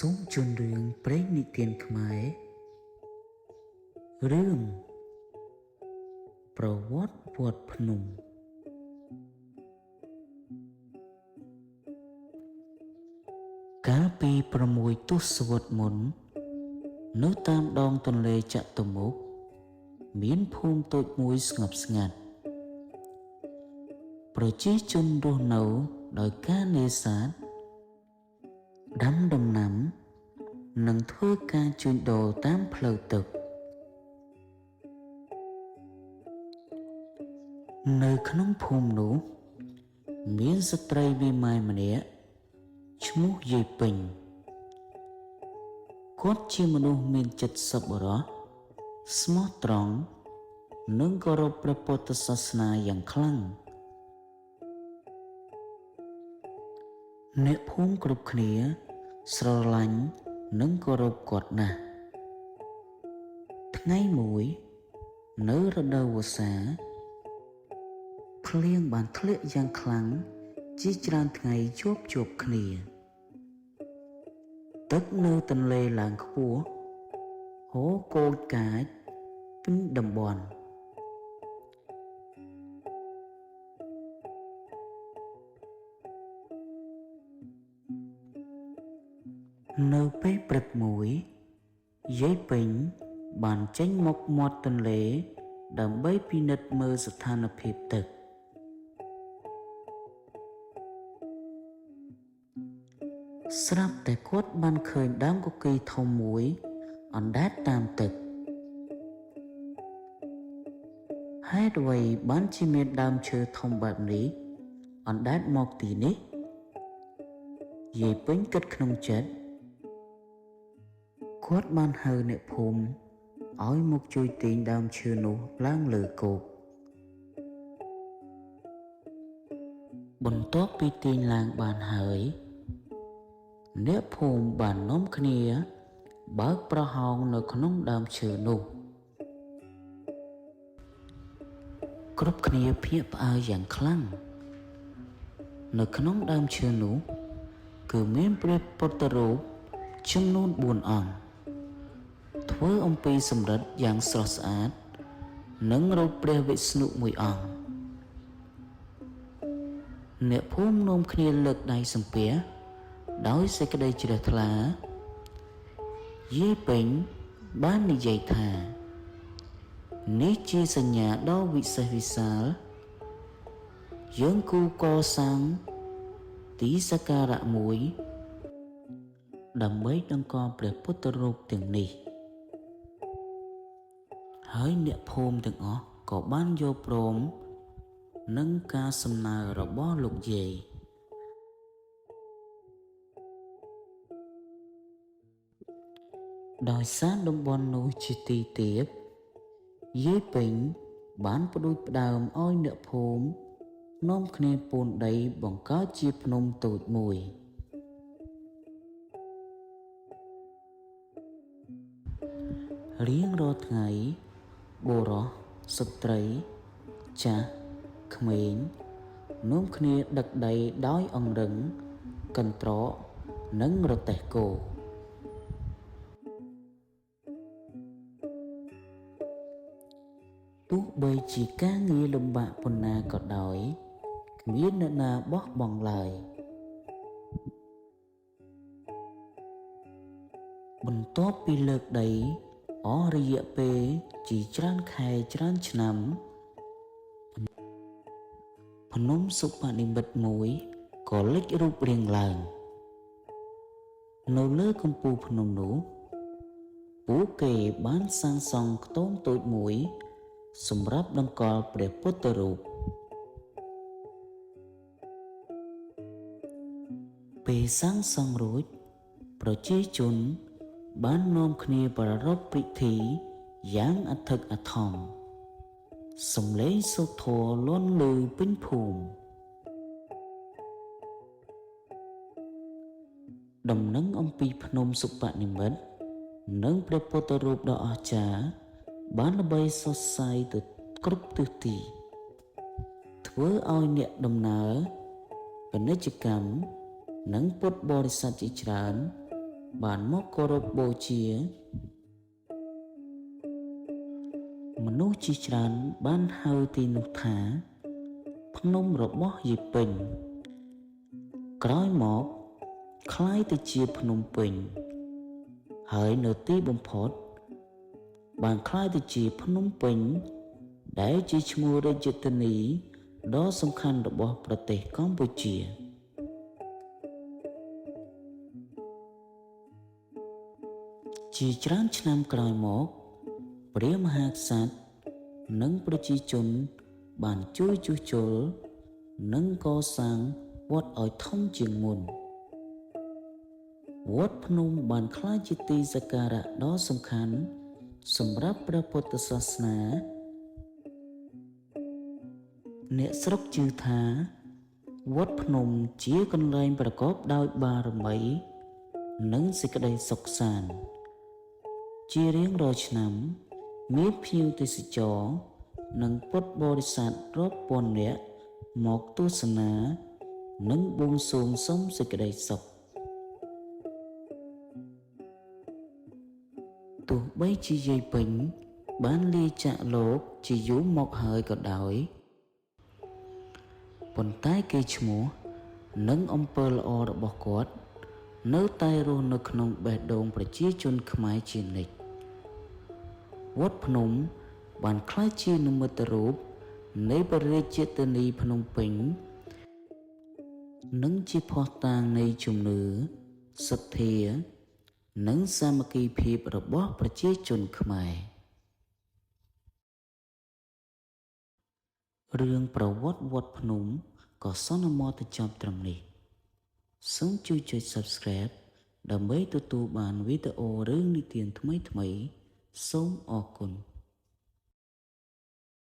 សូមជូនរឿងព្រេងនិទានខ្មែររឿងប្រវត្តិវត្តភ្នំកាលពី6ទសវត្សរ៍មុននៅតាមដងទន្លេចតុមុខមានភូមិតូចមួយស្ងប់ស្ងាត់ប្រជាជនរស់នៅដោយការនេសាទដាំដំណាំនិងធ្វើការជួញដូរតាមផ្លូវទឹកនៅក្នុងភូមិនោះមានស្ត្រីមេម៉ាយម្នាក់ឈ្មោះយាយពេញគាត់ជាមនុស្សមានចិត្តសប្បុរសស្មោះត្រង់និងគោរពព្រះពុទ្ធសាសនាយ៉ាងខ្លាំងអ្នកភូមិគ្រប់គ្នាស្រឡាញ់និងគោរពគាត់ណាស់ថ្ងៃមួយនៅរដូវវស្សាភ្លៀងបានធ្លាក់យ៉ាងខ្លាំងជាច្រើនថ្ងៃជាប់គ្នាទឹកនៅទន្លេឡើងខ្ពស់ហូរកូចកាចពេញតំបន់នៅពេលព្រឹកមួយយាយពេញបានចេញមកមាត់ទន្លេដើម្បីពិនិត្យមើលស្ថានភាពទឹកស្រាប់តែគាត់បានឃើញដើមកុកីធំមួយអណ្ដែតតាមទឹកហេតុអ្វីបានជាមានដើមឈើធំបែបនេះអណ្ដែតមកទីនេះយាយពេញគិតក្នុងចិត្តគាត់បានហៅអ្នកភូមិឲ្យមកជួយទាញដើមឈើនោះឡើងលើគោកបន្ទាប់ពីទាញឡើងបានហើយអ្នកភូមិបាននាំគ្នាបើកប្រហោងនៅក្នុងដើមឈើនោះគ្រប់គ្នាភ្ញាក់ផ្អើលយ៉ាងខ្លាំងនៅក្នុងដើមឈើនោះគឺមានព្រះពុទ្ធរូបចំនួន4អង្គធ្វើអំពីសំរឹទ្ធយ៉ាងស្រស់ស្អាតនិងរូបព្រះវិស្ណុមួយអង្គអ្នកភូមិនាំគ្នាលើកដៃសំពះដោយសេចក្តីជ្រះថ្លាយាយពេញបាននិយាយថានេះជាសញ្ញាដ៏វិសេសវិសាលយើងគូកសាងទីសក្ការៈមួយដើម្បីតម្កល់ព្រះពុទ្ធរូបទាំងនេះហើយអ្នកភូមិទាំងអស់ក៏បានយល់ព្រមនឹងការសំណើរបស់លោកយាយដោយសារតំបន់នោះជាទីទាបយាយពេញបានផ្ដួចផ្ដើមឲ្យអ្នកភូមិនាំគ្នាពូនដីបង្កើតជាភ្នំតូចមួយរៀងរាល់ថ្ងៃបុរសស្ត្រីចាស់ក្មេងនាំគ្នាដឹកដីដោយអង្រឹងកន្ត្រកនិងរទេះគោទោះបីជាការងារលំបាកប៉ុណ្ណាក៏ដោយគ្មានអ្នកណាបោះបង់ឡើយបន្ទាប់ពីលើកដីអស់រយៈពេលជាច្រើនខែច្រើនឆ្នាំភ្នំសុបនិមិត្តមួយក៏លេចរូបរាងឡើងនៅលើកំពូលភ្នំនោះពួកគេបានសាងសង់ខ្ទមតូចមួយសម្រាប់តម្កល់ព្រះពុទ្ធរូបពេលសាងសង់រួចប្រជាជនបាននាំគ្នាប្រារព្ធពិធីយ៉ាងអធិកអធមសំឡេងសូត្រធម៌លាន់ឮពេញភូមិដំណឹងអំពីភ្នំសុបនិមិត្តនិងព្រះពុទ្ធរូបដ៏អស្ចារ្យបានល្បីសុសសាយទៅគ្រប់ទិសទីធ្វើឲ្យអ្នកដំណើរពាណិជ្ជកម្មនិងពុទ្ធបរិស័ទជាច្រើន បានមកគោរពបូជាមនុស្សជាច្រើនបានហៅទីនោះថាភ្នំរបស់យាយពេញក្រោយមកคล้ายទៅជាភ្នំពេញហើយនៅទីបំផុតបានคล้ายទៅជាភ្នំពេញដែលជាឈ្មោះរាជធានីដ៏សំខាន់របស់ប្រទេសកម្ពុជាជាច្រើនឆ្នាំក្រោយមកព្រះមហាក្សត្រនិងប្រជាជនបានជួយជួសជុលនិងកសាងវត្តឲ្យធំជាងមុនវត្តភ្នំបានក្លាយជាទីសក្ការៈដ៏សំខាន់សម្រាប់ព្រះពុទ្ធសាសនាអ្នកស្រុកជឿថាវត្តភ្នំជាកន្លែងប្រកបដោយបារមីនិងសេចក្តីសុខសាន្តជារៀងរាល់ឆ្នាំមានភ្ញៀវទេសចរនិងពុទ្ធបរិស័ទរាប់ពាន់នាក់មកទស្សនានិងបួងសួងសុំសេចក្តីសុខទោះបីជាយាយពេញបានលាចាកលោកជាយូរមកហើយក៏ដោយប៉ុន្តែកេរ្តិ៍ឈ្មោះនិងអំពើល្អរបស់គាត់នៅតែរស់នៅក្នុងបេះដូងប្រជាជនខ្មែរជានិច្ចវត្តភ្នំបានក្លាយជានិមិត្តរូបនៃព្រះរាជធានីភ្នំពេញនិងជាភស្តុតាងនៃជំនឿសទ្ធានិងសាមគ្គីភាពរបស់ប្រជាជនខ្មែររឿងប្រវត្តិវត្តភ្នំក៏សន្មតទៅចប់ត្រឹមនេះសូមជួយចុច Subscribe ដើម្បីទទួលបានវីដេអូរឿងនិទានថ្មីៗសូមអរគុណ